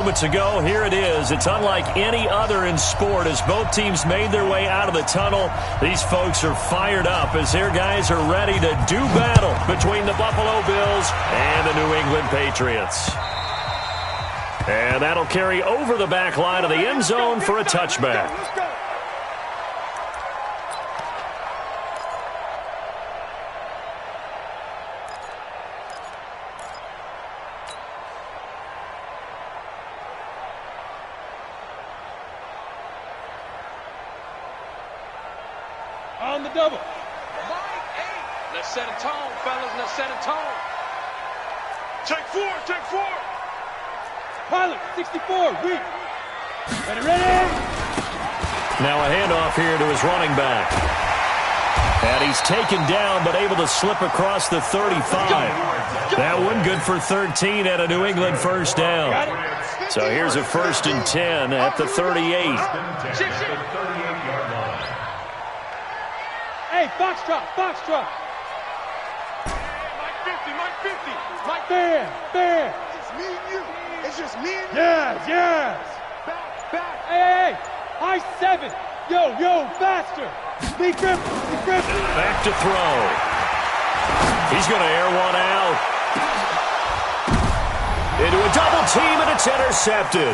Moments ago, here it is. It's unlike any other in sport as both teams made their way out of the tunnel. These folks are fired up as their guys are ready to do battle between the Buffalo Bills and the New England Patriots. And that'll carry over the back line of the end zone for a touchback. On the double. Let's set a tone, fellas. Let's set a tone. Take four, take four. Pilot, 64, weak. Ready. Now a handoff here to his running back. And he's taken down but able to slip across the 35. That one good for 13 and a New England first down. So here's a 1st and 10 at the 38. Hey, Foxtrot, Foxtrot. Mike 50, Mike 50. Mike Bear. It's just me and you. It's just me and you. Yes. Back. Hey. High 7. Yo, faster. Lee Griffin. Back to throw. He's going to air one out. Into a double team, and it's intercepted.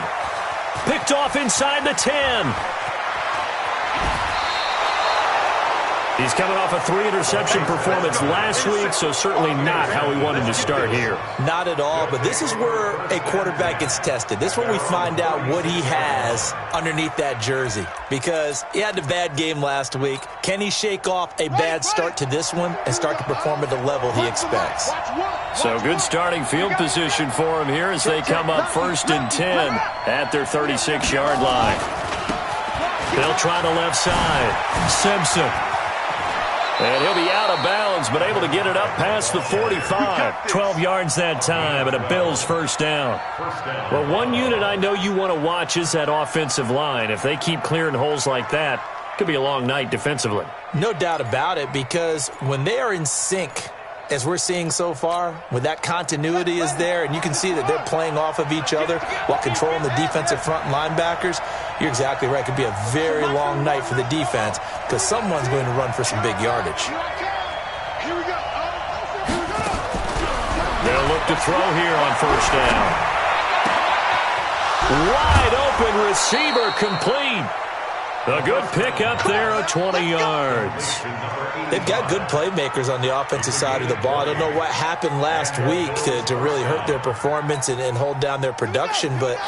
Picked off inside the 10. He's coming off a 3-interception performance last week, so certainly not how we wanted to start here. Not at all, but this is where a quarterback gets tested. This is where we find out what he has underneath that jersey. Because he had a bad game last week. Can he shake off a bad start to this one and start to perform at the level he expects? So good starting field position for him here as they come up 1st and 10 at their 36-yard line. They'll try the left side. Simpson. And he'll be out of bounds, but able to get it up past the 45. 12 yards that time, and a Bills first down. Well, one unit I know you want to watch is that offensive line. If they keep clearing holes like that, it could be a long night defensively. No doubt about it, because when they are in sync, as we're seeing so far, when that continuity is there, and you can see that they're playing off of each other while controlling the defensive front linebackers, you're exactly right. It could be a very long night for the defense because someone's going to run for some big yardage. They'll look to throw here on first down. Wide open receiver complete. A good pick up there of 20 yards. They've got good playmakers on the offensive side of the ball. I don't know what happened last week to really hurt their performance and hold down their production, but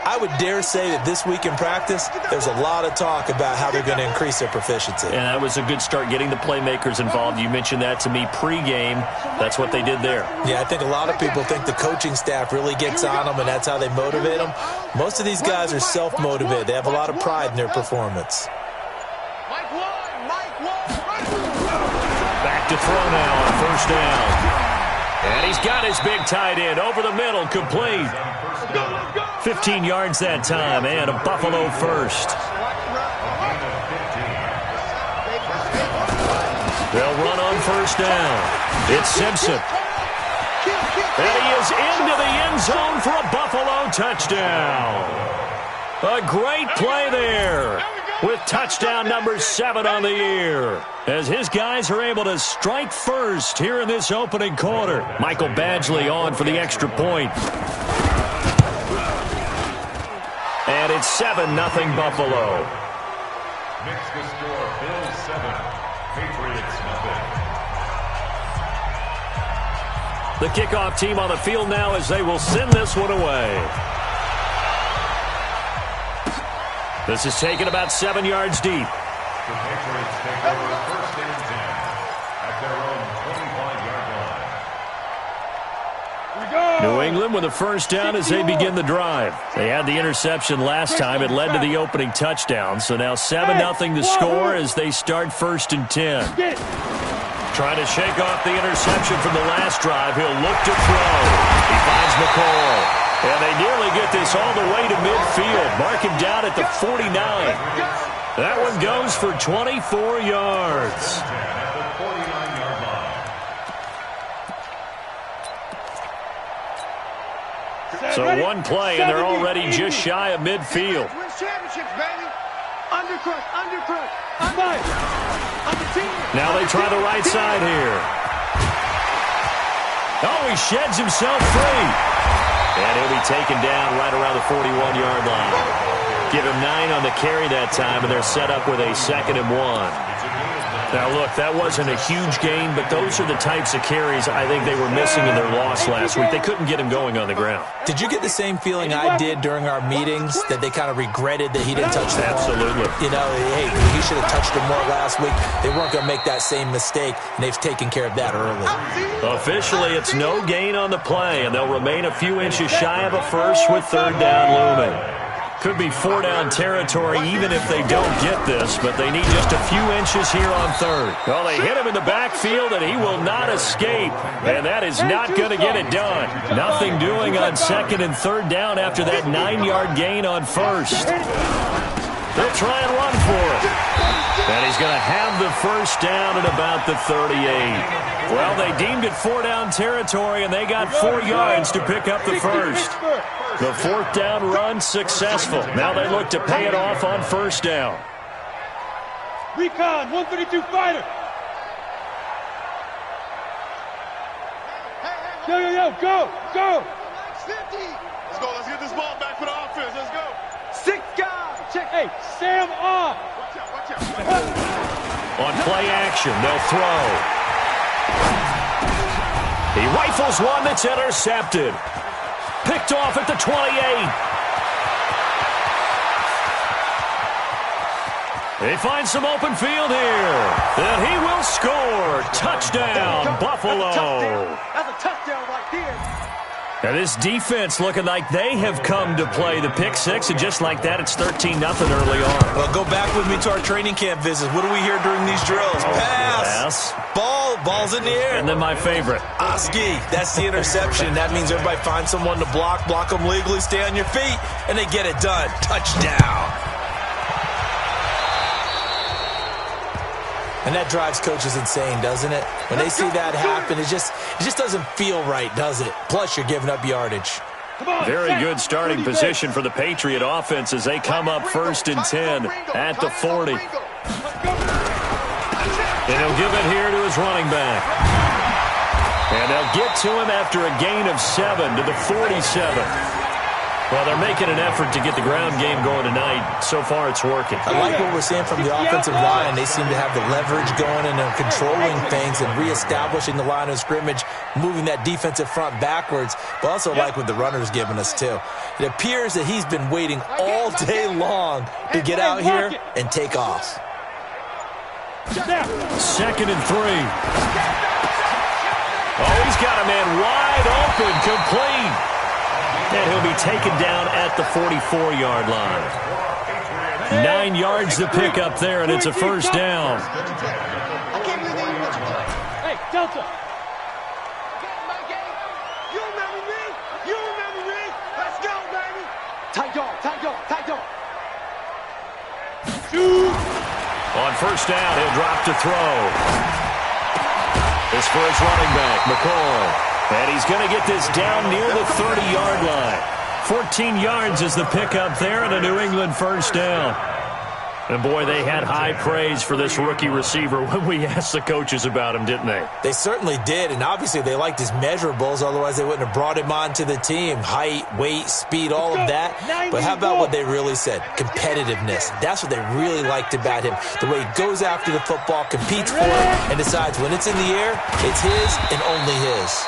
I would dare say that this week in practice, there's a lot of talk about how they're going to increase their proficiency. And that was a good start getting the playmakers involved. You mentioned that to me pregame. That's what they did there. Yeah, I think a lot of people think the coaching staff really gets on them, and that's how they motivate them. Most of these guys are self-motivated. They have a lot of pride in their performance. Back to throw now on first down. And he's got his big tight end over the middle, complete. 15 yards that time, and a Buffalo first. They'll run on first down. It's Simpson. And he is into the end zone for a Buffalo touchdown. A great play there with touchdown number 7 on the year, as his guys are able to strike first here in this opening quarter. Michael Badgley on for the extra point. And it's 7-0 Buffalo. Next to score, Bills 7, Patriots nothing. The kickoff team on the field now as they will send this one away. This is taken about 7 yards deep. The Patriots take over 1st and 10 at their own 25-yard line. New England with a first down as they begin the drive. They had the interception last time. It led to the opening touchdown. So now 7-0 the score as they start 1st and 10. Trying to shake off the interception from the last drive. He'll look to throw. He finds McCall. And they nearly get this all the way to midfield. Mark him down at the 49. That one goes for 24 yards. So one play, and they're already just shy of midfield. Win championships, baby. Undercrush. Now they try the right side here. Oh, he sheds himself free. And he'll be taken down right around the 41-yard line. Give him 9 on the carry that time, and they're set up with a 2nd and 1. Now, look, that wasn't a huge gain, but those are the types of carries I think they were missing in their loss last week. They couldn't get him going on the ground. Did you get the same feeling I did during our meetings, that they kind of regretted that he didn't touch the ball? Absolutely. You know, hey, he should have touched him more last week. They weren't going to make that same mistake, and they've taken care of that early. Officially, it's no gain on the play, and they'll remain a few inches shy of a first with 3rd down looming. Could be 4-down territory even if they don't get this, but they need just a few inches here on 3rd. Well, they hit him in the backfield, and he will not escape, and that is not going to get it done. Nothing doing on 2nd and 3rd down after that 9-yard gain on 1st. They'll try and run for it. And he's going to have the 1st down at about the 38. Well, they deemed it 4-down territory, and they got 4 yards to pick up the 1st. The 4th down run successful. Now they look to pay it off on 1st down. Recon, 132 fighter. Yo, go. Let's go. Let's get this ball back for the offense. Let's go. 6 guys. Check. Hey, Sam off. Watch out. On play action, they'll throw. He rifles one that's intercepted. Picked off at the 28. They find some open field here. And he will score. Touchdown, Buffalo. That's a touchdown right there. Now this defense looking like they have come to play the pick 6, and just like that, it's 13-0 early on. Well, go back with me to our training camp visits. What do we hear during these drills? Pass. Ball's in the air. And then my favorite. Oski, that's the interception. That means everybody finds someone to block them legally, stay on your feet, and they get it done. Touchdown. And that drives coaches insane, doesn't it? When they see that happen, it just doesn't feel right, does it? Plus, you're giving up yardage. Very good starting position for the Patriot offense as they come up 1st and 10 at the 40. And he'll give it here to his running back. And they'll get to him after a gain of 7 to the 47. Well, they're making an effort to get the ground game going tonight. So far, it's working. I like what we're seeing from the offensive line. They seem to have the leverage going, and they're controlling things and reestablishing the line of scrimmage, moving that defensive front backwards, but also like what the runner's giving us, too. It appears that he's been waiting all day long to get out here and take off. 2nd and 3. Oh, he's got a man wide open, complete. And he'll be taken down at the 44-yard line. 9 yards to pick up there, and it's a 1st down. Hey, Delta. You remember me? Let's go, baby. Tight dog. Shoot. On 1st down, he'll drop to throw. This for his running back, McCoy. And he's going to get this down near the 30-yard line. 14 yards is the pickup there, and a New England 1st down. And, boy, they had high praise for this rookie receiver when we asked the coaches about him, didn't they? They certainly did, and obviously they liked his measurables. Otherwise, they wouldn't have brought him onto the team. Height, weight, speed, all of that. But how about what they really said? Competitiveness. That's what they really liked about him. The way he goes after the football, competes for it, and decides when it's in the air, it's his and only his.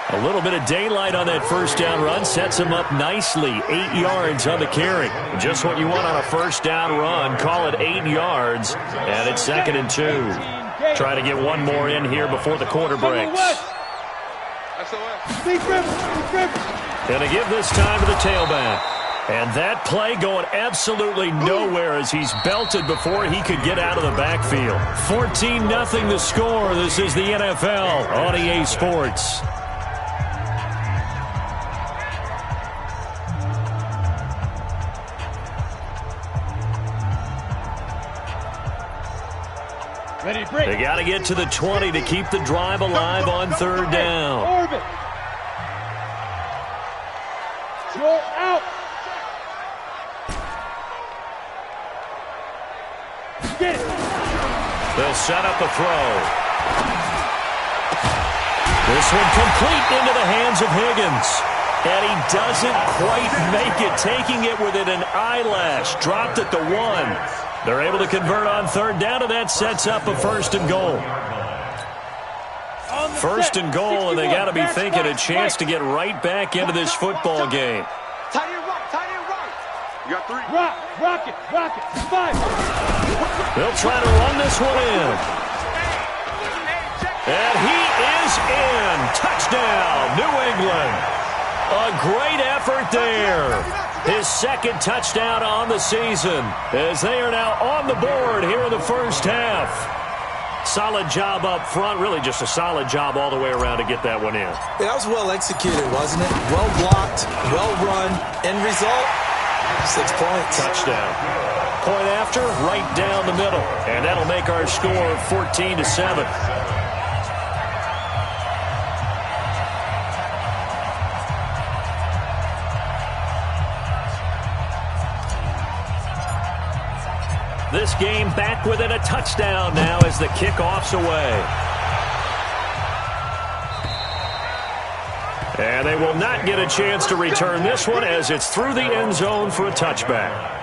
A little bit of daylight on that 1st down run sets him up nicely. 8 yards on the carry. Just what you want on a 1st down run. Call it 8 yards, and it's 2nd and 2. Try to get one more in here before the quarter breaks. Gonna give this time to the tailback. And that play going absolutely nowhere as he's belted before he could get out of the backfield. 14-0 the score. This is the NFL on EA Sports. They got to get to the 20 to keep the drive alive on 3rd down. Get it. They'll set up a throw. This one complete into the hands of Higgins. And he doesn't quite make it, taking it within an eyelash. Dropped at the 1. They're able to convert on third down, and that sets up a first and goal. First and goal, and they got to be thinking a chance to get right back into this football game. Tight end right, tight end right. You got 3. Rock it, 5. They'll try to run this one in. And he is in. Touchdown, New England. A great effort there. His second touchdown on the season as they are now on the board here in the first half. Solid job up front, really just a solid job all the way around to get that one in. That was well executed, wasn't it? Well blocked, well run. End result, 6 points. Touchdown. Point after, right down the middle. And that'll make our score 14-7. This game back within a touchdown now as the kickoff's away. And they will not get a chance to return this one as it's through the end zone for a touchback.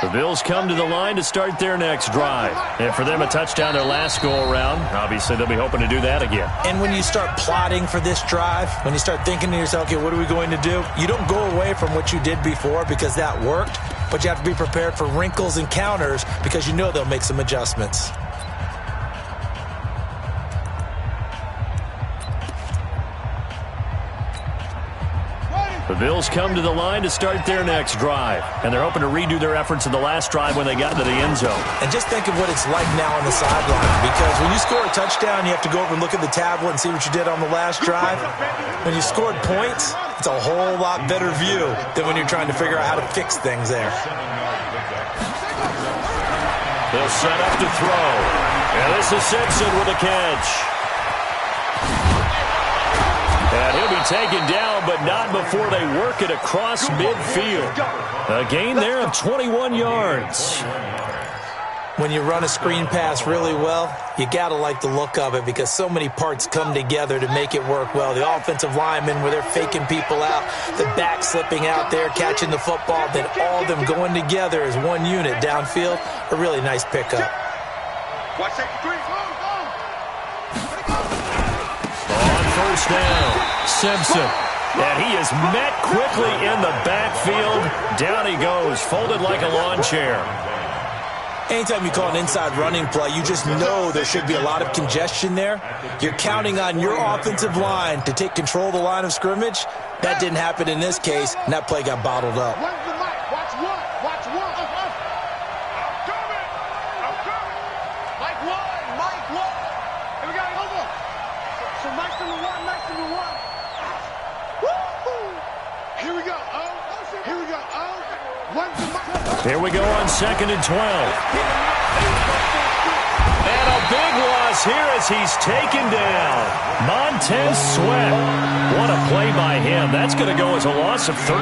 The Bills come to the line to start their next drive. And for them, a touchdown their last go-around. Obviously, they'll be hoping to do that again. And when you start plotting for this drive, when you start thinking to yourself, okay, what are we going to do? You don't go away from what you did before because that worked, but you have to be prepared for wrinkles and counters because you know they'll make some adjustments. The Bills come to the line to start their next drive. And they're hoping to redo their efforts in the last drive when they got into the end zone. And just think of what it's like now on the sideline. Because when you score a touchdown, you have to go over and look at the tablet and see what you did on the last drive. When you scored points, it's a whole lot better view than when you're trying to figure out how to fix things there. They'll set up to throw. And this is Simpson with a catch. And he'll be taken down, but not before they work it across midfield. A gain there of 21 yards. When you run a screen pass really well, you got to like the look of it because so many parts come together to make it work well. The offensive linemen, where they're faking people out, the back slipping out there, catching the football, then all of them going together as one unit downfield. A really nice pickup. Watch safety 3. First down, Simpson. And he is met quickly in the backfield. Down he goes, folded like a lawn chair. Anytime you call an inside running play, you just know there should be a lot of congestion there. You're counting on your offensive line to take control of the line of scrimmage. That didn't happen in this case, and that play got bottled up. Watch one. I'm coming. Mike one. Here we go. Over. So Mike's number one. Woo-hoo. Here we go. One to Mike. Here we go on 2nd and 12. And a big loss here as he's taken down. Montez Sweat. What a play by him. That's going to go as a loss of 13.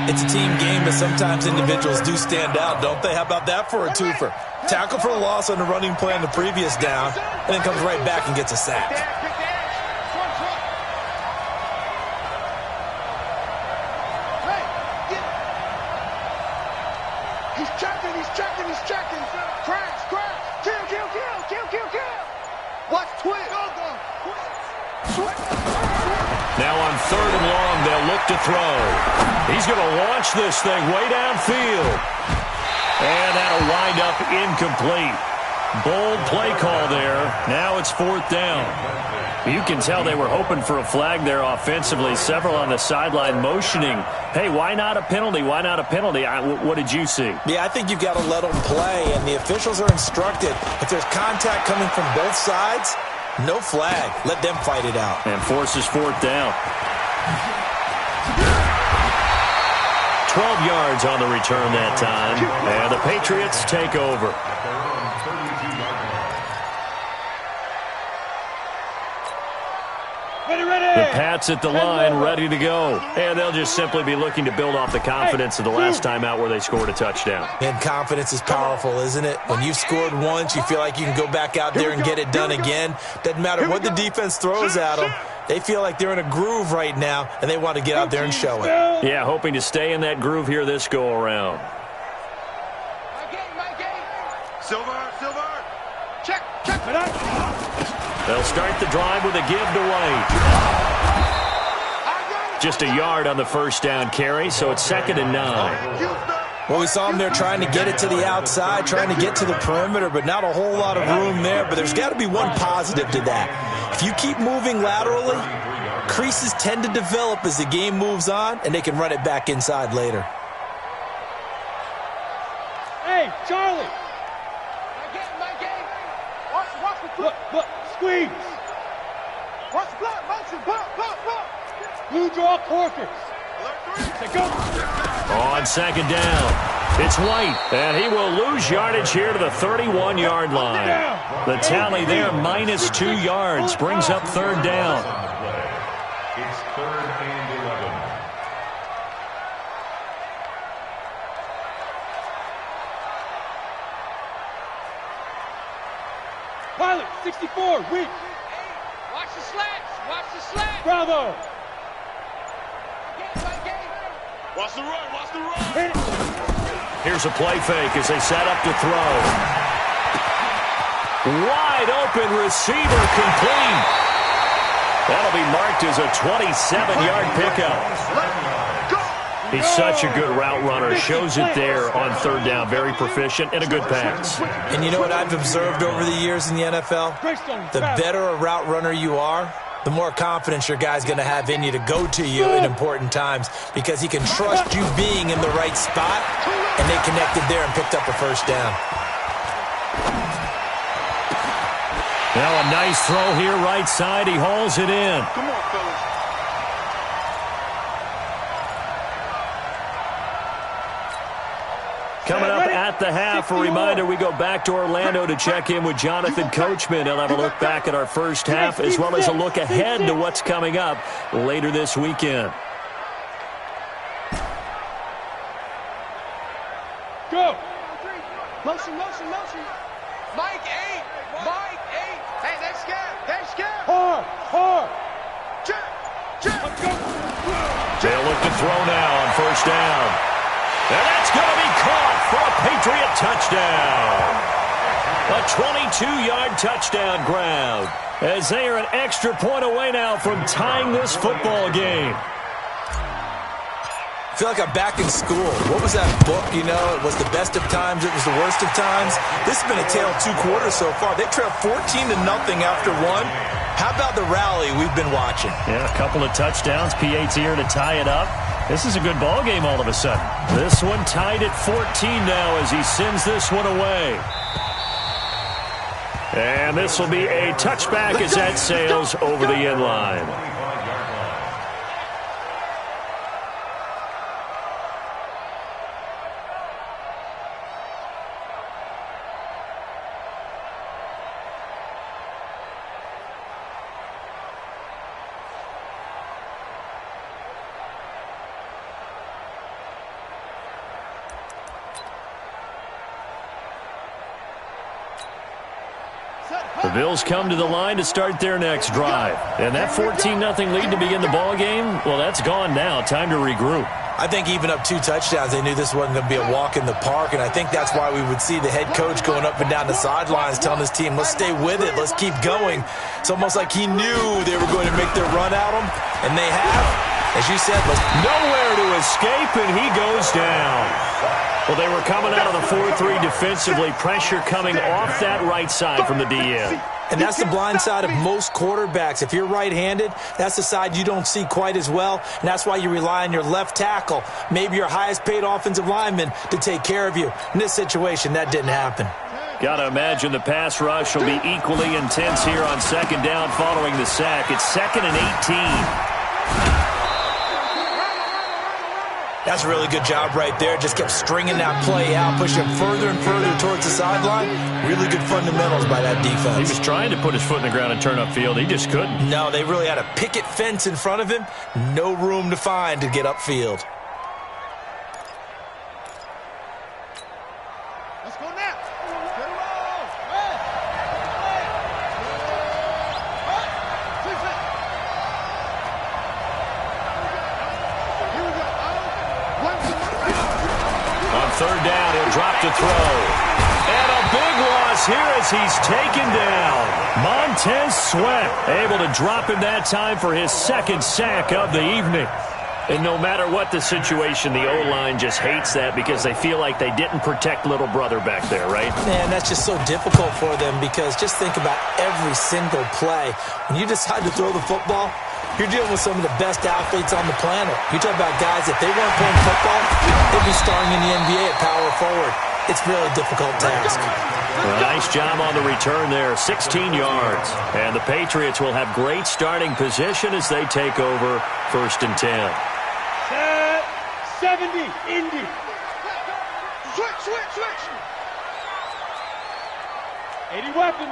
It's a team game, but sometimes individuals do stand out, don't they? How about that for a twofer? Tackle for a loss on the running play on the previous down, and then comes right back and gets a sack. He's checking. Crash. Kill. Watch twin. Now on 3rd and long, they'll look to throw. He's going to launch this thing way downfield. And that'll wind up incomplete. Bold play call there. Now it's 4th down. You can tell they were hoping for a flag there offensively. Several on the sideline motioning, hey, why not a penalty? What did you see? Yeah, I think you've got to let them play, and the officials are instructed. If there's contact coming from both sides, no flag. Let them fight it out. And forces 4th down. 12 yards on the return that time. And the Patriots take over. The Pats at the line, ready to go. And they'll just simply be looking to build off the confidence of the last time out where they scored a touchdown. And confidence is powerful, isn't it? When you've scored once, you feel like you can go back out there and get it done again. Doesn't matter what the defense throws at them. They feel like they're in a groove right now, and they want to get out there and show it. Yeah, hoping to stay in that groove here this go-around. Silver. Check. They'll start the drive with a give to White. Just a yard on the first down carry, so it's 2nd and 9. Well, we saw them there trying to get it to the outside, trying to get to the perimeter, but not a whole lot of room there. But there's got to be one positive to that. If you keep moving laterally, creases tend to develop as the game moves on, and they can run it back inside later. Hey, Charlie. My game. Watch the look, squeeze. Watch the block, motion, block. Blue draw quarters. Go. On 2nd down, it's White, and he will lose yardage here to the 31-yard line. The tally there, -2 yards, brings up 3rd down. It's 3rd and 11. Pilot, 64, weak. Watch the slats. Bravo. Watch the run. Here's a play fake as they set up to throw. Wide open receiver complete. That'll be marked as a 27-yard pickup. He's such a good route runner. Shows it there on 3rd down. Very proficient and a good pass. And you know what I've observed over the years in the NFL? The better a route runner you are, the more confidence your guy's going to have in you to go to you in important times because he can trust you being in the right spot, and they connected there and picked up a 1st down. Now a nice throw here right side. He hauls it in. Come on, fellas. Coming up at the half, a reminder, we go back to Orlando to check in with Jonathan Coachman. He'll have a look back at our first half as well as a look ahead to what's coming up later this weekend. Go. Motion. Mike 8. Hey, they're scared. Hard. Check. They'll look to throw now on 1st down. And that's going to be caught for a Patriot touchdown. A 22-yard touchdown grab as they are an extra point away now from tying this football game. I feel like I'm back in school. What was that book, you know? It was the best of times, it was the worst of times. This has been a tale of 2 quarters so far. They trailed 14-0 after 1. How about the rally we've been watching? Yeah, a couple of touchdowns. PAT here to tie it up. This is a good ball game all of a sudden. This one tied at 14 now as he sends this one away. And this will be a touchback as that sails over the end line. The Bills come to the line to start their next drive. And that 14-0 lead to begin the ball game, well, that's gone now. Time to regroup. I think even up 2 touchdowns, they knew this wasn't going to be a walk in the park, and I think that's why we would see the head coach going up and down the sidelines telling his team, let's stay with it, let's keep going. It's almost like he knew they were going to make their run at him, and they have. As you said, nowhere to escape, and he goes down. Well, they were coming out of the 4-3 defensively. Pressure coming off that right side from the DN. And that's the blind side of most quarterbacks. If you're right-handed, that's the side you don't see quite as well, and that's why you rely on your left tackle, maybe your highest-paid offensive lineman, to take care of you. In this situation, that didn't happen. Got to imagine the pass rush will be equally intense here on 2nd down following the sack. It's 2nd and 18. That's a really good job right there. Just kept stringing that play out, pushing further and further towards the sideline. Really good fundamentals by that defense. He was trying to put his foot in the ground and turn upfield. He just couldn't. No, they really had a picket fence in front of him. No room to find to get upfield. Let's go now. On third down, he'll drop to throw. And a big loss here as he's taken down. Montez Sweat able to drop him that time for his second sack of the evening. And no matter what the situation, the O-line just hates that because they feel like they didn't protect little brother back there, right? Man, that's just so difficult for them because just think about every single play. When you decide to throw the football, you're dealing with some of the best athletes on the planet. You talk about guys, if they weren't playing football, they'd be starring in the NBA at power forward. It's a really difficult task. Well, nice job on the return there, 16 yards. And the Patriots will have great starting position as they take over 1st and 10. 70, Indy. Switch. 80 weapon.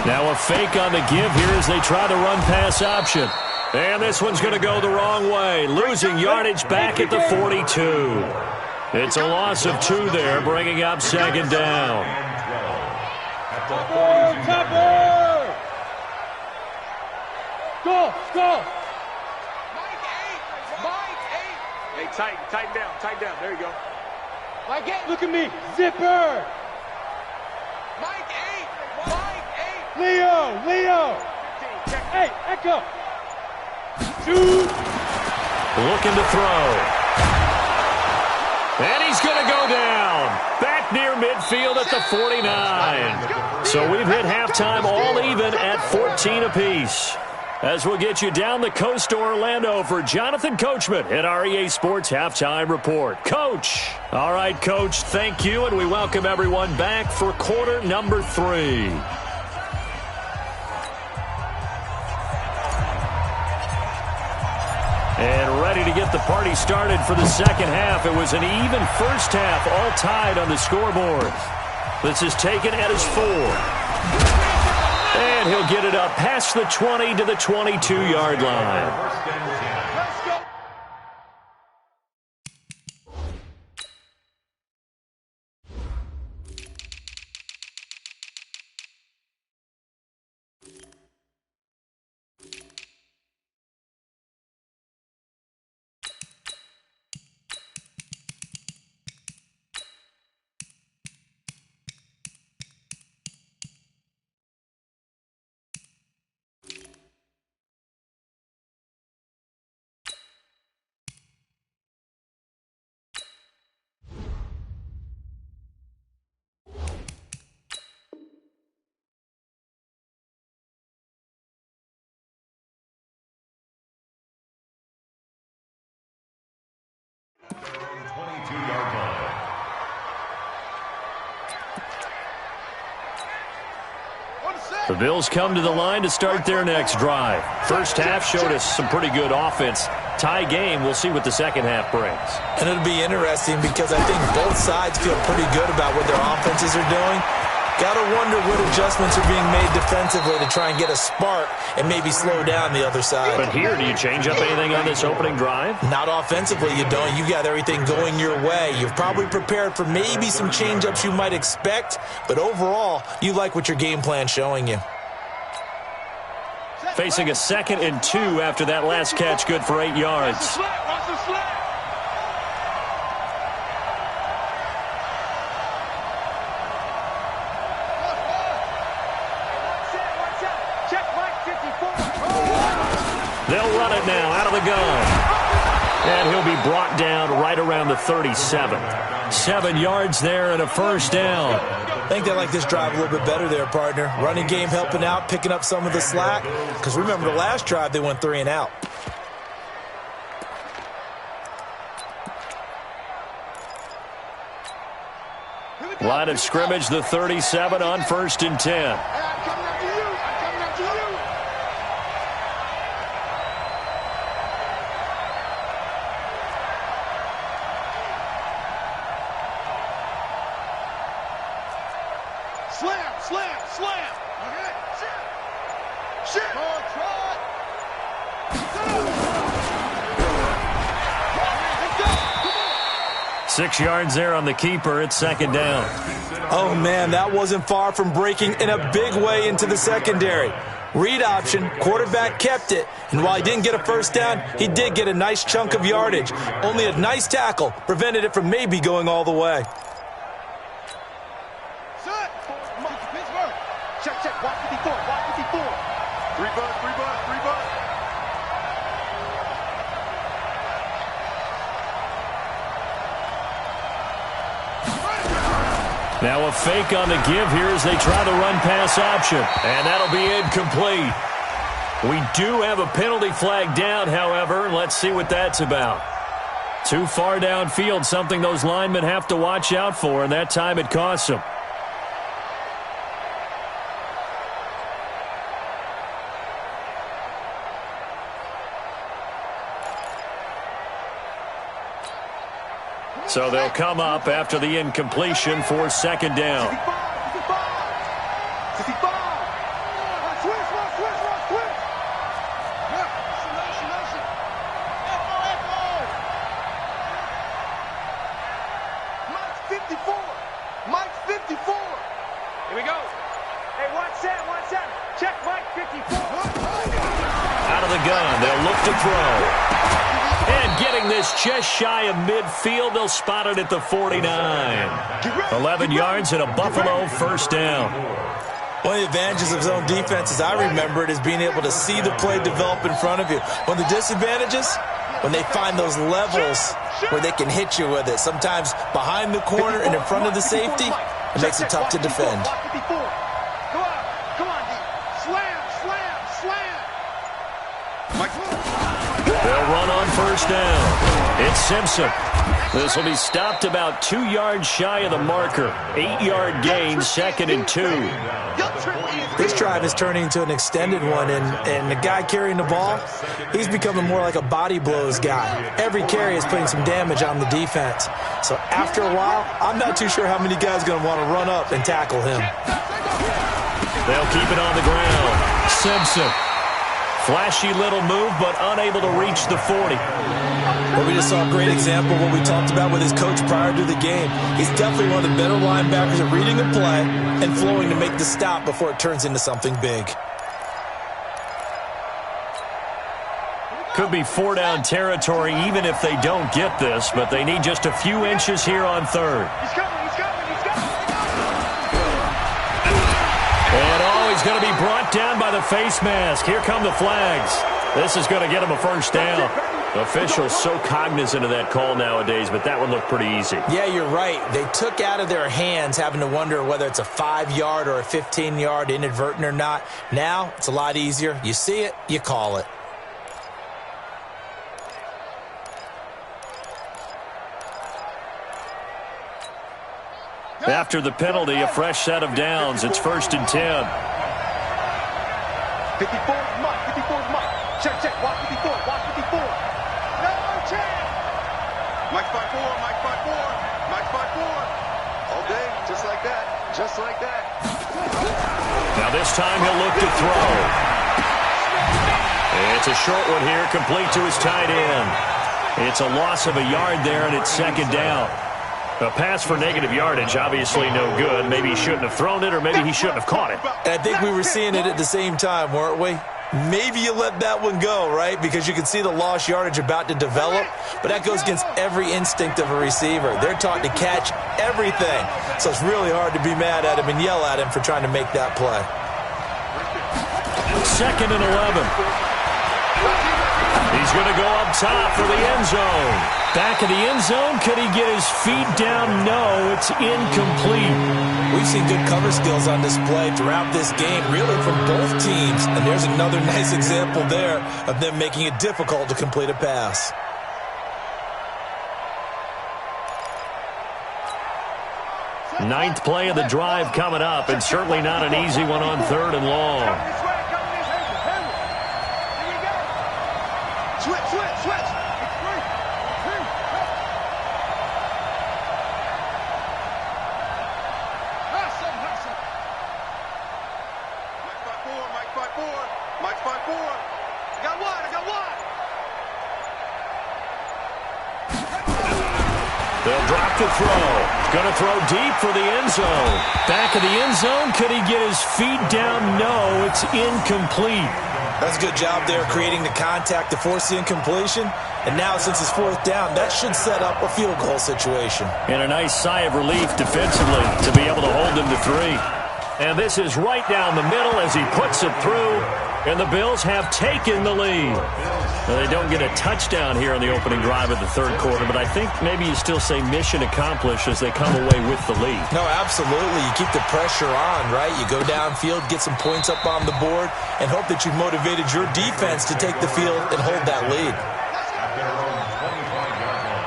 Now a fake on the give here as they try to run pass option. And this one's going to go the wrong way, losing yardage back at the 42. It's a loss of 2 there, bringing up 2nd down. Cover! Go! Mike 8. Hey, tighten down. There you go. Mike 8, look at me. Zipper! Mike 8. Leo! 15, check. Hey, Echo! Shoot! Looking to throw. And he's going to go down. Back near midfield at the 49. So we've hit halftime all even at 14 apiece. As we'll get you down the coast to Orlando for Jonathan Coachman at our EA Sports Halftime Report. Coach. All right, Coach, thank you, and we welcome everyone back for quarter number 3. And ready to get the party started for the second half. It was an even first half, all tied on the scoreboard. This is taken at his 4. And he'll get it up past the 20 to the 22-yard line. The Bills come to the line to start their next drive. First half showed us some pretty good offense. Tie game, we'll see what the second half brings. And it'll be interesting because I think both sides feel pretty good about what their offenses are doing. Got to wonder what adjustments are being made defensively to try and get a spark and maybe slow down the other side. But here, do you change up anything on this opening drive? Not offensively, you don't. You got everything going your way. You've probably prepared for maybe some change-ups you might expect, but overall, you like what your game plan's showing you. Facing a 2nd and 2 after that last catch, good for 8 yards. Watch the slap. They'll run it now out of the gun. And he'll be brought down right around the 37. 7 yards there and a first down. I think they like this drive a little bit better there, partner. Running game helping out, picking up some of the slack. Because remember, the last drive, they went 3 and out. Line of scrimmage, the 37 on 1st and 10. Slam, slam, slam. Okay, shit. Shit. Come on, 6 yards there on the keeper. It's second down. Oh, man, that wasn't far from breaking in a big way into the secondary. Read option, quarterback kept it, and while he didn't get a first down, he did get a nice chunk of yardage. Only a nice tackle prevented it from maybe going all the way. Check, check, watch 54, watch 54. 3 bucks, 3 bucks, 3 bucks. Now a fake on the give here as they try to run pass option. And that'll be incomplete. We do have a penalty flag down, however. Let's see what that's about. Too far downfield, something those linemen have to watch out for, and that time it costs them. So they'll come up after the incompletion for second down. 55. Mike's 54. Mike's 54. Here we go. Hey, watch that. Check Mike 54. Out of the gun, they'll look to throw. And getting this just shy of midfield, they'll spot it at the 49. 11 yards and a Buffalo first down. One of the advantages of zone defense, as I remember it, is being able to see the play develop in front of you. One of the disadvantages, when they find those levels where they can hit you with it. Sometimes behind the corner and in front of the safety, it makes it tough to defend. Come on, D. Slam. They'll run on first down. It's Simpson. This will be stopped about 2 yards shy of the marker. 8-yard gain, 2nd and 2. This drive is turning into an extended one, and the guy carrying the ball, he's becoming more like a body blows guy. Every carry is putting some damage on the defense. So after a while, I'm not too sure how many guys are going to want to run up and tackle him. They'll keep it on the ground. Simpson. Flashy little move, but unable to reach the 40. Well, we just saw a great example of what we talked about with his coach prior to the game. He's definitely one of the better linebackers at reading a play and flowing to make the stop before it turns into something big. Could be 4-down territory even if they don't get this, but they need just a few inches here on third. He's coming. And he's going to be brought down by the face mask. Here come the flags. This is going to get him a first down. Officials so cognizant of that call nowadays, but that one looked pretty easy. Yeah, you're right. They took out of their hands having to wonder whether it's a 5-yard or a 15-yard inadvertent or not. Now, it's a lot easier. You see it, you call it. After the penalty, a fresh set of downs. It's 1st and 10. 54 is Mike. Check. Watch 54. No chance. Mike's 5'4". All day, just like that. Now this time he'll look to throw. It's a short one here, complete to his tight end. It's a loss of a yard there, and it's second down. A pass for negative yardage, obviously no good. Maybe he shouldn't have thrown it, or maybe he shouldn't have caught it. And I think we were seeing it at the same time, weren't we? Maybe you let that one go, right? Because you can see the lost yardage about to develop, but that goes against every instinct of a receiver. They're taught to catch everything, so it's really hard to be mad at him and yell at him for trying to make that play. 2nd and 11. He's going to go up top for the end zone. Back of the end zone, could he get his feet down? No, it's incomplete. We've seen good cover skills on display throughout this game, really from both teams. And there's another nice example there of them making it difficult to complete a pass. Ninth play of the drive coming up, and certainly not an easy one on 3rd and long. Switch. They'll drop the throw. Going to throw deep for the end zone. Back of the end zone. Could he get his feet down? No, it's incomplete. That's a good job there creating the contact to force the incompletion. And now since it's fourth down, that should set up a field goal situation. And a nice sigh of relief defensively to be able to hold him to 3. And this is right down the middle as he puts it through. And the Bills have taken the lead. Now, they don't get a touchdown here on the opening drive of the third quarter, but I think maybe you still say mission accomplished as they come away with the lead. No, absolutely. You keep the pressure on, right? You go downfield, get some points up on the board, and hope that you've motivated your defense to take the field and hold that lead. At their own 25-yard line.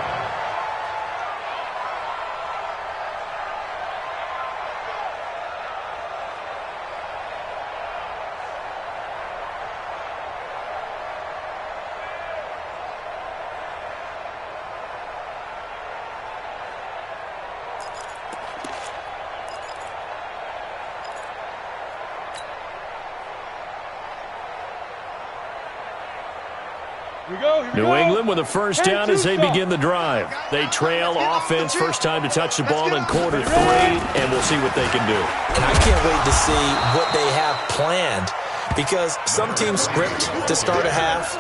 New England with a first down as they begin the drive. They trail offense, first time to touch the ball in quarter 3, and we'll see what they can do. And I can't wait to see what they have planned, because some teams script to start a half.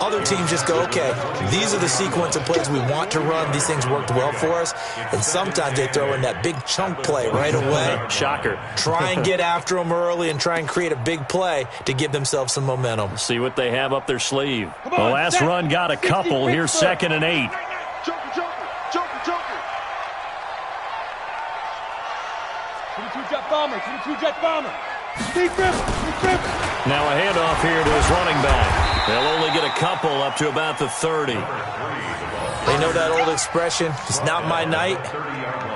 Other teams just go, okay, these are the sequence of plays we want to run. These things worked well for us. And sometimes they throw in that big chunk play right away. Shocker. Try and get after them early and try and create a big play to give themselves some momentum. See what they have up their sleeve. The last run got a couple. Here's 2nd and 8. Joker. 22-jet bomber. 22-jet bomber. Deep rip. Now a handoff here to his running back. They'll only get a couple up to about the 30. They know that old expression, it's not my night.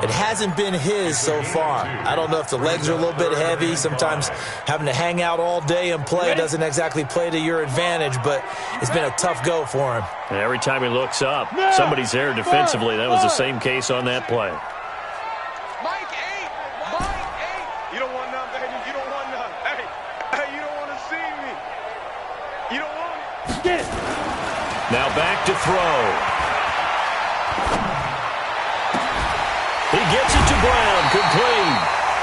It hasn't been his so far. I don't know if the legs are a little bit heavy. Sometimes having to hang out all day and play doesn't exactly play to your advantage, but it's been a tough go for him. And every time he looks up, somebody's there defensively. That was the same case on that play. Mike 8. You don't want none, baby. You don't want none. Hey, you don't want to see me. You don't want it. Get it. Now back to throw. He gets it to Brown, complete.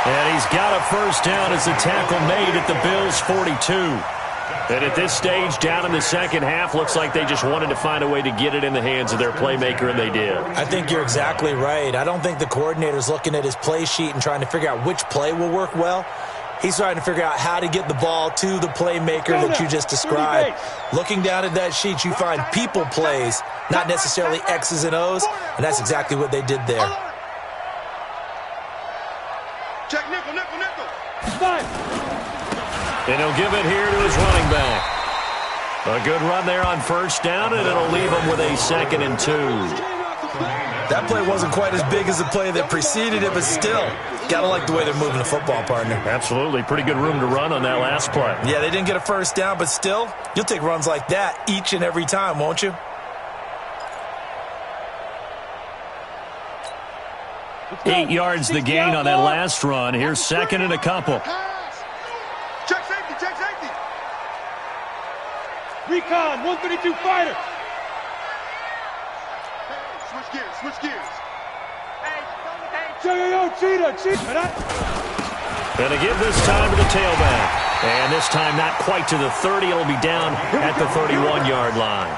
And he's got a first down as the tackle made at the Bills' 42. And at this stage, down in the second half, looks like they just wanted to find a way to get it in the hands of their playmaker, and they did. I think you're exactly right. I don't think the coordinator's looking at his play sheet and trying to figure out which play will work well. He's trying to figure out how to get the ball to the playmaker that you just described. Looking down at that sheet, you find people plays, not necessarily X's and O's, and that's exactly what they did there. Check nickel. And he'll give it here to his running back. A good run there on first down, and it'll leave him with a 2nd and 2. That play wasn't quite as big as the play that preceded it, but still, gotta like the way they're moving the football, partner. Absolutely. Pretty good room to run on that last play. Yeah, they didn't get a first down, but still, you'll take runs like that each and every time, won't you? 8 yards the gain on that last run. Here's 2nd and a couple. Check safety. Recon, 132 fighter. Switch gears. Yo, cheetah. And to give this time to the tailback. And this time not quite to the 30. It'll be down at the 31-yard line.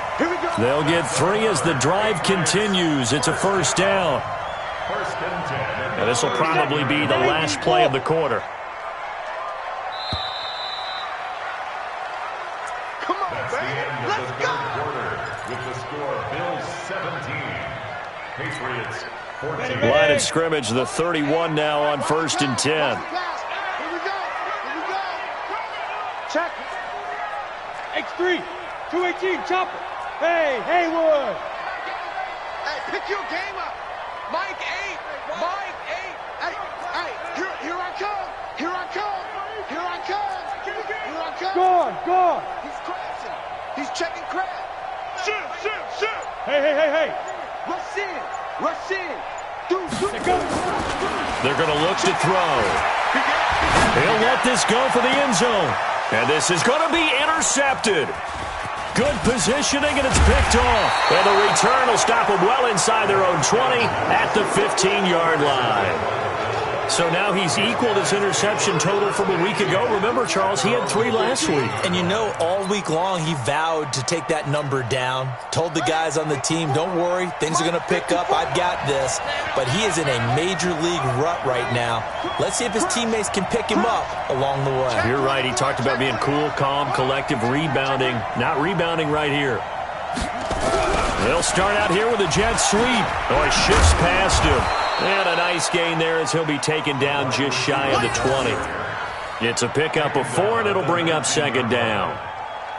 They'll get 3 as the drive continues. It's a first down. First and 10. And this will probably be the last play of the quarter. Come on, That's the baby. end of Let's the go. third quarter with the score Bills 17, Patriots 14. Line of scrimmage, the 31 now on first and 10. Here we go. Check. X3, 218, chopper. Hey, Haywood. Hey, pick your game up. Mike 8. Here I come. Gone. He's crashing. He's checking crash. Shoot. Hey. Rush in. Dude. They're going to look to throw. He'll let this go for the end zone. And this is going to be intercepted. Good positioning, and it's picked off. And the return will stop them well inside their own 20 at the 15-yard line. So now he's equaled his interception total from a week ago. Remember, Charles, he had 3 last week. And you know, all week long he vowed to take that number down. Told the guys on the team, don't worry, things are going to pick up. I've got this. But he is in a major league rut right now. Let's see if his teammates can pick him up along the way. You're right. He talked about being cool, calm, collective, rebounding. Not rebounding right here. They'll start out here with a jet sweep. Oh, he shifts past him. And a nice gain there as he'll be taken down just shy of the 20. It's a pickup of 4, and it'll bring up second down.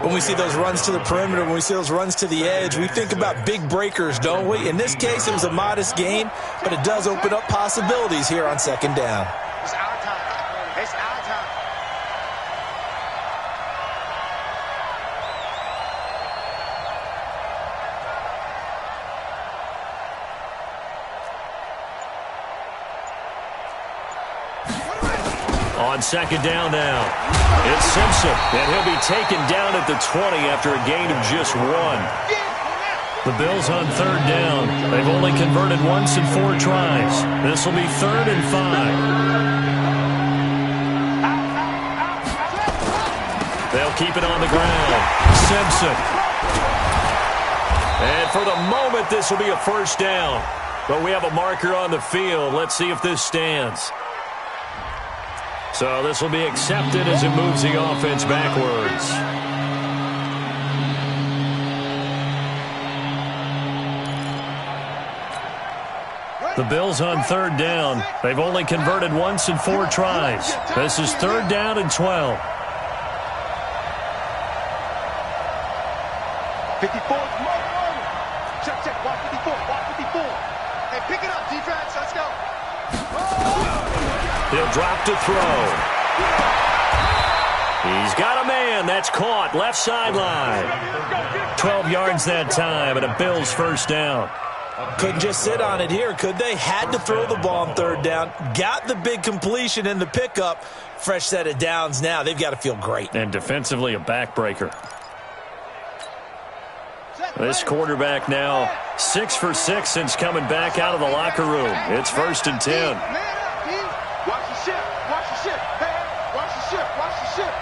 When we see those runs to the perimeter, when we see those runs to the edge, we think about big breakers, don't we? In this case, it was a modest gain, but it does open up possibilities here on second down. It's our time. It's our time. On second down now, it's Simpson, and he'll be taken down at the 20 after a gain of just 1. The Bills on third down. They've only converted once in 4 tries. This will be 3rd and 5. They'll keep it on the ground. Simpson. And for the moment, this will be a first down. But we have a marker on the field. Let's see if this stands. So this will be accepted as it moves the offense backwards. The Bills on third down. They've only converted once in 4 tries. This is 3rd down and 12. 54. Check, check. Watch 54. Watch 54. Hey, pick it up, defense. Let's go. He'll drop to throw. He's got a man. That's caught. Left sideline. 12 yards that time, and a Bills first down. Couldn't just sit on it here, could they? Had to throw the ball on third down. Got the big completion in the pickup. Fresh set of downs now. They've got to feel great. And defensively, a backbreaker. This quarterback now 6 for 6 since coming back out of the locker room. It's 1st and 10. Watch the ship. Watch the ship. Hey, watch the ship. Watch the ship.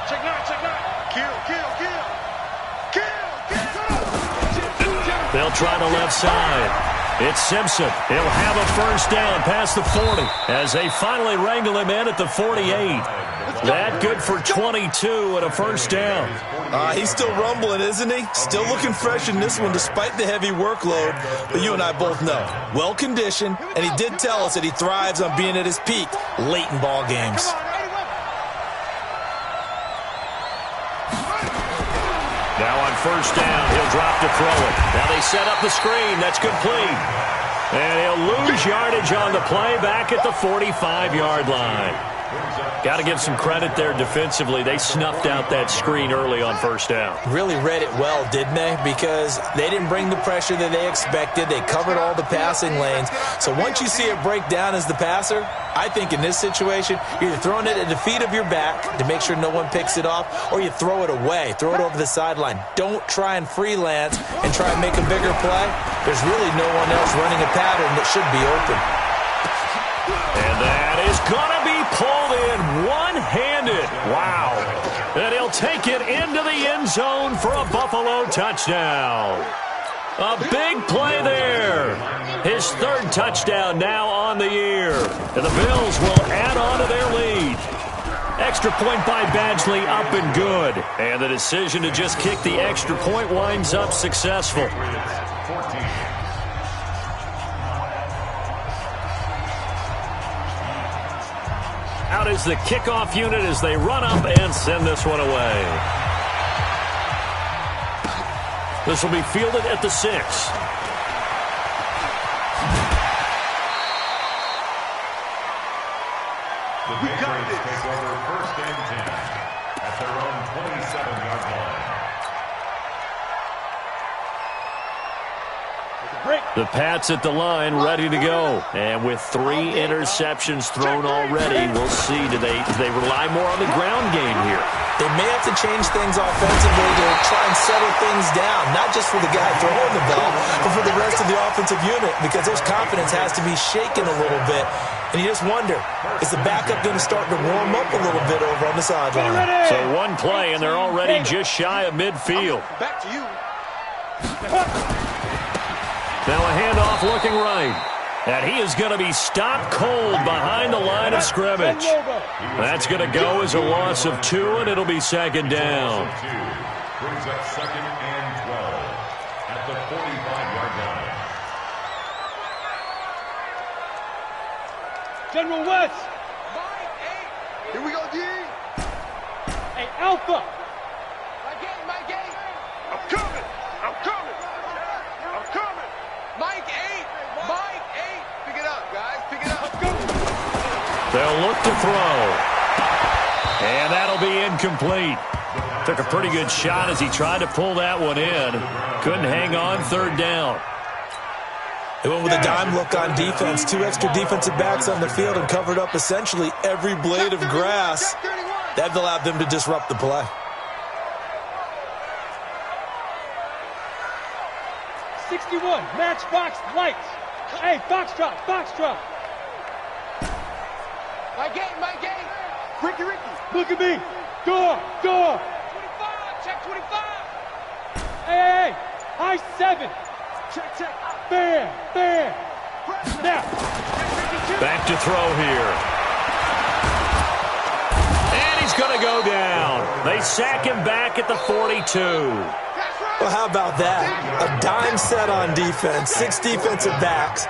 Check 9. Check 9. Kill. They'll try the left side. It's Simpson. He'll have a first down past the 40 as they finally wrangle him in at the 48. That good for 22 and a first down. He's still rumbling, isn't he? Still looking fresh in this one despite the heavy workload. But you and I both know, well-conditioned, and he did tell us that he thrives on being at his peak late in ball games. Now on first down, he'll drop to throw it. Now they set up the screen. That's complete. And he'll lose yardage on the play back at the 45-yard line. Got to give some credit there defensively. They snuffed out that screen early on first down. Really read it well, didn't they? Because they didn't bring the pressure that they expected. They covered all the passing lanes. So once you see it break down as the passer, I think in this situation, you're either throwing it at the feet of your back to make sure no one picks it off, or you throw it away. Throw it over the sideline. Don't try and freelance and try and make a bigger play. There's really no one else running a pattern that should be open. And that is going to be pulled in one-handed. Wow. And he'll take it into the end zone for a Buffalo touchdown. A big play there. His 3rd touchdown now on the year. And the Bills will add on to their lead. Extra point by Badgley up and good. And the decision to just kick the extra point winds up successful. Out is the kickoff unit as they run up and send this one away. This will be fielded at the 6. The BigQadeer take over 1st and 10 at their own 27-yard line. The Pats at the line, ready to go. And with 3 interceptions thrown already, we'll see, do they rely more on the ground game here? They may have to change things offensively to try and settle things down, not just for the guy throwing the ball, but for the rest of the offensive unit, because their confidence has to be shaken a little bit. And you just wonder, is the backup going to start to warm up a little bit over on the sideline? So one play, and they're already just shy of midfield. Back to you. Now a handoff looking right. And he is going to be stopped cold behind the line of scrimmage. That's going to go as a loss of 2, and it'll be second down. Brings up 2nd and 12 at the 45-yard line. General West. Here we go, D. Hey, Alpha. Mike 8. I'm coming. Mike 8. Pick it up, guys. Pick it up. They'll look to throw. And that'll be incomplete. Took a pretty good shot as he tried to pull that one in. Couldn't hang on, 3rd down. They went with a dime look on defense. 2 extra defensive backs on the field and covered up essentially every blade of grass. That allowed them to disrupt the play. '61, Matchbox Lights. Hey, Foxtrot. Mike 8. Ricky. Look at me. Door. 25. Check 25. Hey. High 7. Check. Fair. Now. Back to throw here. And he's going to go down. They sack him back at the 42. Well, how about that? A dime set on defense, 6 defensive backs.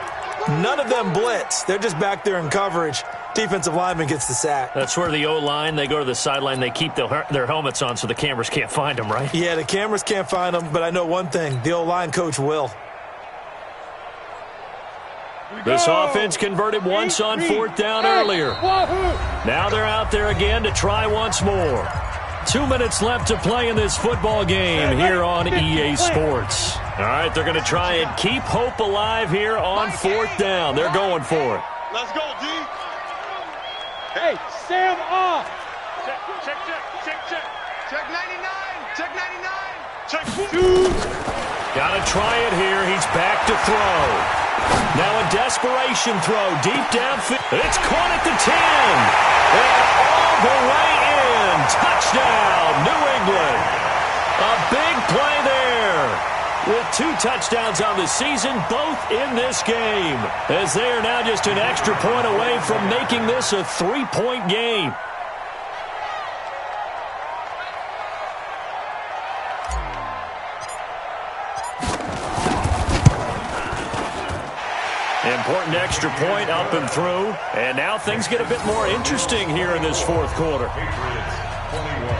None of them blitz. They're just back there in coverage. Defensive lineman gets the sack. That's where the O-line, they go to the sideline, they keep their helmets on so the cameras can't find them, right? Yeah, the cameras can't find them, but I know one thing. The O-line coach will. This offense converted once on 4th down earlier. Now they're out there again to try once more. 2 minutes left to play in this football game here on EA Sports. All right, they're going to try and keep hope alive here on 4th down. They're going for it. Let's go, D. Hey, Sam off. Check 99. Check 2. Got to try it here. He's back to throw. Now a desperation throw deep downfield. It's caught at the 10. And all the way in. Touchdown, New England. A big play there. With 2 touchdowns on the season, both in this game. As they are now just an extra point away from making this a 3-point game. Important extra point up and through. And now things get a bit more interesting here in this 4th quarter. Patriots 21.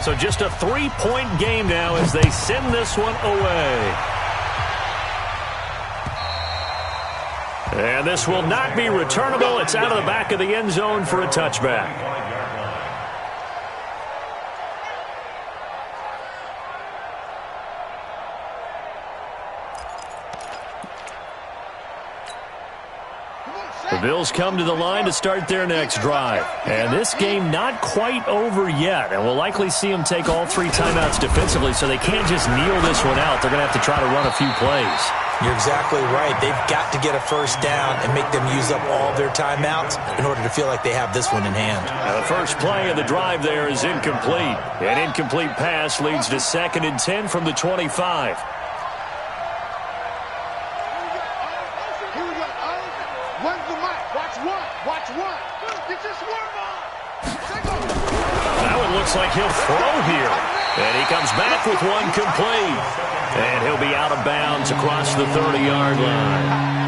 So just a 3-point game now as they send this one away. And this will not be returnable. It's out of the back of the end zone for a touchback. The Bills come to the line to start their next drive. And this game not quite over yet. And we'll likely see them take all 3 timeouts defensively, so they can't just kneel this one out. They're going to have to try to run a few plays. You're exactly right. They've got to get a first down and make them use up all their timeouts in order to feel like they have this one in hand. Now the first play of the drive there is incomplete. An incomplete pass leads to 2nd and 10 from the 25. Now it looks like he'll throw here. And he comes back with one complete. And he'll be out of bounds across the 30-yard line.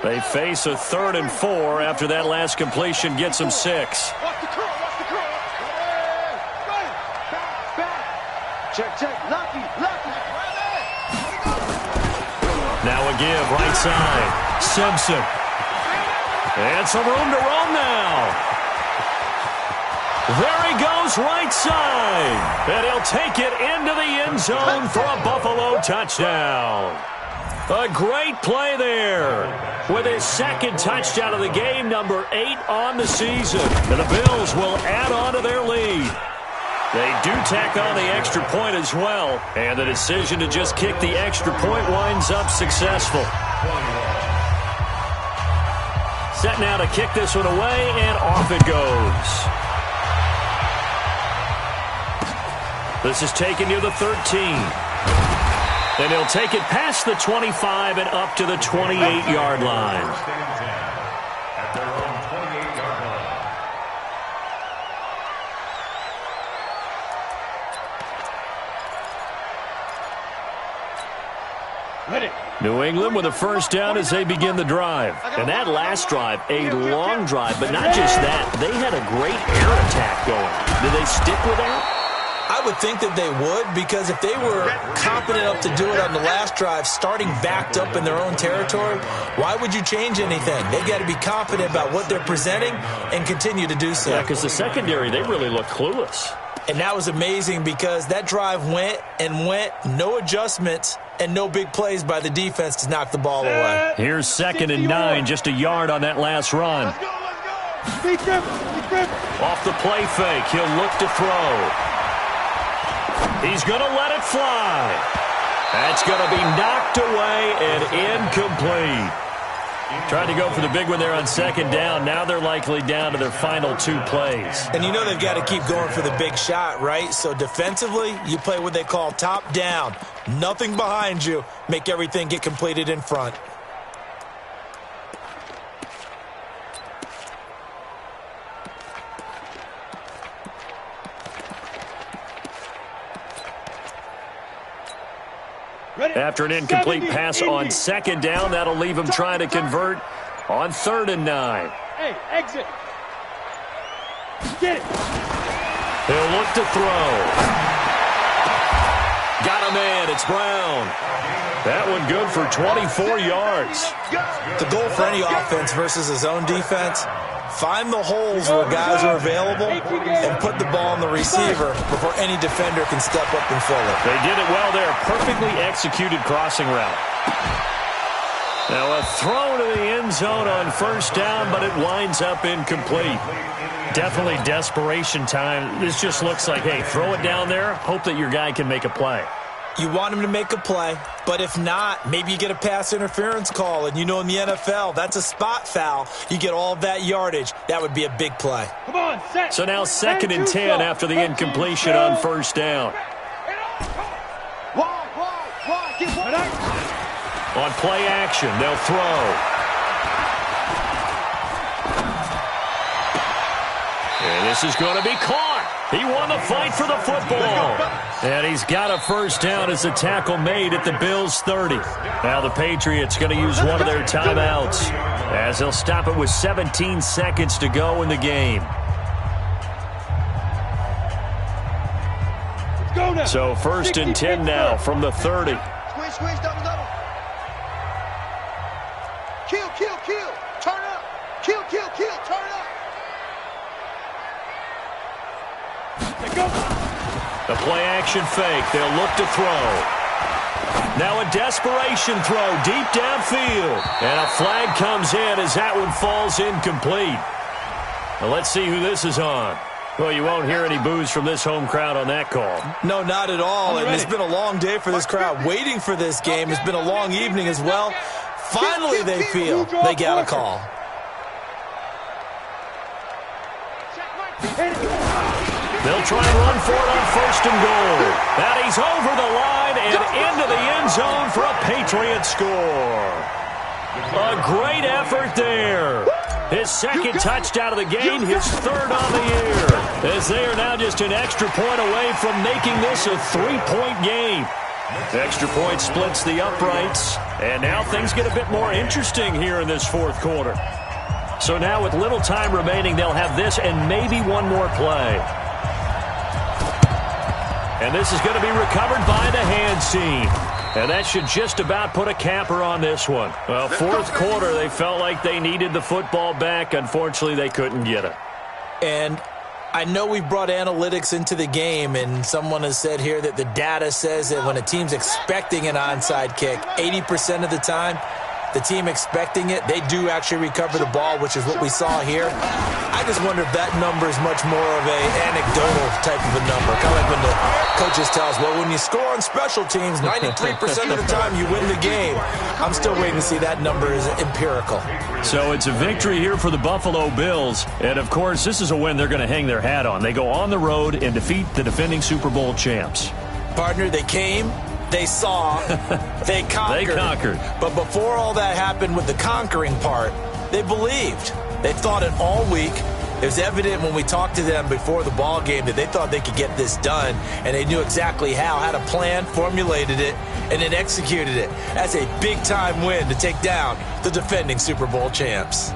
They face a 3rd and 4 after that last completion gets them 6. Watch the curl, watch the curl. Go ahead. Back. Check. Lucky. Now a give, right side. Simpson. And some room to roam now. There he goes, right side. And he'll take it into the end zone for a Buffalo touchdown. A great play there with his 2nd touchdown of the game, number 8 on the season. And the Bills will add on to their lead. They do tack on the extra point as well, and the decision to just kick the extra point winds up successful. Set now to kick this one away, and off it goes. This is taken near the 13. And he'll take it past the 25 and up to the 28-yard line. At their own 28-yard line. New England with a first down as they begin the drive. And that last drive, a long drive, but not just that. They had a great air attack going. Did they stick with that? I would think that they would, because if they were confident enough to do it on the last drive, starting backed up in their own territory, why would you change anything? They got to be confident about what they're presenting and continue to do so. Yeah, because the secondary, they really look clueless. And that was amazing because that drive went, no adjustments, and no big plays by the defense to knock the ball away. Here's 2nd and 9, just a yard on that last run. Let's go. Big grip. Off the play fake, he'll look to throw. He's going to let it fly. That's going to be knocked away and incomplete. Tried to go for the big one there on 2nd down. Now they're likely down to their final 2 plays. And you know they've got to keep going for the big shot, right? So defensively, you play what they call top down. Nothing behind you. Make everything get completed in front. After an incomplete pass on 2nd down, that'll leave him trying to convert on 3rd and 9. Hey, exit. Get it. He'll look to throw. Got a man. It's Brown. That one good for 24 yards. The goal for any offense versus his own defense, find the holes where guys are available and put the ball on the receiver before any defender can step up and fill it. They did it well there. Perfectly executed crossing route. Now a throw to the end zone on 1st down, but it winds up incomplete. Definitely desperation time. This just looks like, hey, throw it down there, hope that your guy can make a play. You want him to make a play, but if not, maybe you get a pass interference call, and you know in the NFL, that's a spot foul. You get all of that yardage. That would be a big play. Come on, set. So now 2nd and 10 after the incompletion on 1st down. Wide. Get one. On play action, they'll throw. And this is going to be caught. He won the fight for the football. And he's got a first down as the tackle made at the Bills' 30. Now the Patriots going to use one of their timeouts as they'll stop it with 17 seconds to go in the game. Let's go now. So 1st and 10 now from the 30. Squeeze, double. Kill. Turn up. Kill. Turn up. Go. The play-action fake. They'll look to throw. Now a desperation throw deep downfield. And a flag comes in as that one falls incomplete. Now let's see who this is on. Well, you won't hear any boos from this home crowd on that call. No, not at all. And it's been a long day for this crowd. Waiting for this game. It's been a long evening as well. Finally, they feel they got a call. They'll try and run for it on 1st and goal. And he's over the line and into the end zone for a Patriot score. A great effort there. His 2nd touchdown of the game, his 3rd on the year. As they are now just an extra point away from making this a 3-point game. Extra point splits the uprights, and now things get a bit more interesting here in this fourth quarter. So now with little time remaining, they'll have this and maybe one more play. And this is going to be recovered by the hands team. And that should just about put a capper on this one. Well, fourth quarter, they felt like they needed the football back. Unfortunately, they couldn't get it. And I know we brought analytics into the game, and someone has said here that the data says that when a team's expecting an onside kick, 80% of the time, the team expecting it, they do actually recover the ball, which is what we saw here. I just wonder if that number is much more of an anecdotal type of a number. Kind of like when the coaches tell us, well, when you score on special teams, 93% of the time you win the game. I'm still waiting to see that number is empirical. So it's a victory here for the Buffalo Bills. And, of course, this is a win they're going to hang their hat on. They go on the road and defeat the defending Super Bowl champs. Partner, they came. They saw, they conquered. They conquered. But before all that happened with the conquering part, they believed. They thought it all week. It was evident when we talked to them before the ball game that they thought they could get this done, and they knew exactly how, had a plan, formulated it, and then executed it. That's a big-time win to take down the defending Super Bowl champs.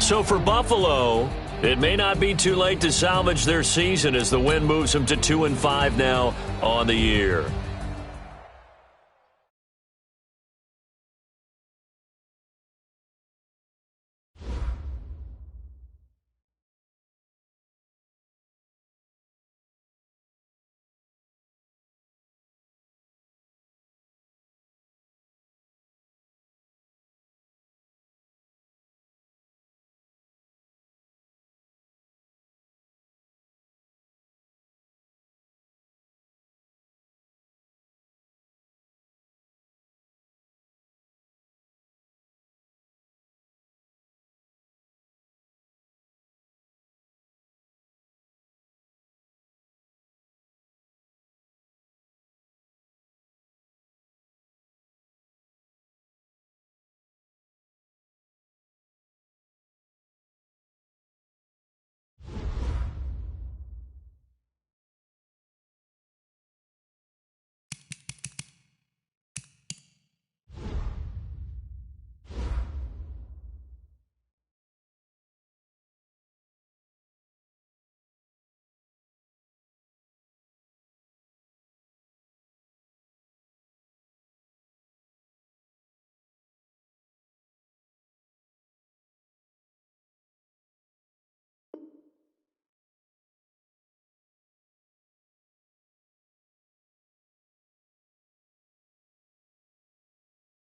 So for Buffalo, it may not be too late to salvage their season as the win moves them to 2-5 now on the year.